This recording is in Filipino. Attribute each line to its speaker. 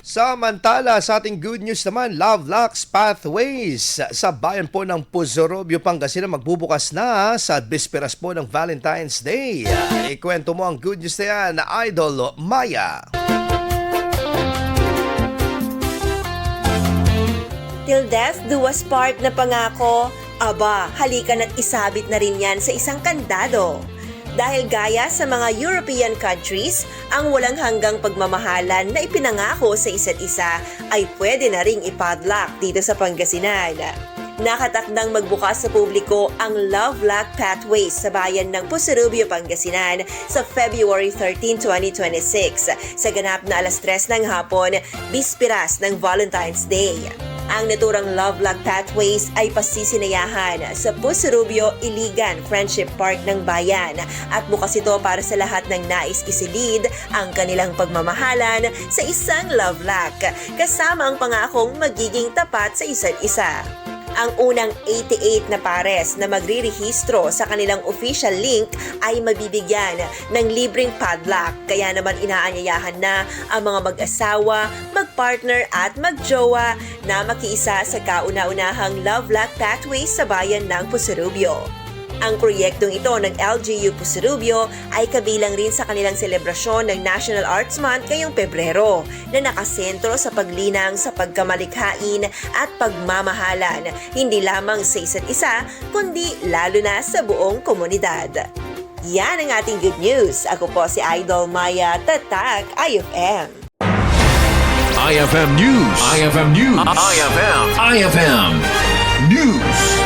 Speaker 1: Samantala, sa ating good news naman, Love Lux Pathways sa bayan po ng Puzorobio, Pangasinan magbubukas na sa bisperas po ng Valentine's Day. Ikwento mo ang good news na yan na Idol Maya.
Speaker 2: Till death do us part na pangako, aba, halika na't isabit na rin yan sa isang kandado. Dahil gaya sa mga European countries, ang walang hanggang pagmamahalan na ipinangako sa isa't isa ay pwede na ring ipadlock dito sa Pangasinan. Nakatakdang magbukas sa publiko ang Love Lux Pathways sa bayan ng Puzorobio, Pangasinan sa February 13, 2026 sa ganap na 3:00 ng hapon, bispiras ng Valentine's Day. Ang naturang Love Lux Pathways ay pasisinayahan sa Puzorobio, Iligan, Friendship Park ng bayan at bukas ito para sa lahat ng nais isilid ang kanilang pagmamahalan sa isang Love Lux kasama ang pangakong magiging tapat sa isa't isa. Ang unang 88 na pares na magrirehistro sa kanilang official link ay mabibigyan ng libreng padlock. Kaya naman inaanyayahan na ang mga mag-asawa, mag-partner at mag-jowa na makiisa sa kauna-unahang Love Lux Pathways sa bayan ng Puzorobio. Ang proyektong ito ng LGU Puzorobio ay kabilang rin sa kanilang selebrasyon ng National Arts Month ngayong Pebrero na nakasentro sa paglinang sa pagkamalikhain at pagmamahalan, hindi lamang sa isa't isa, kundi lalo na sa buong komunidad. Yan ang ating good news. Ako po si Idol Maya, Tatak IFM.
Speaker 3: IFM News. IFM News. IFM News.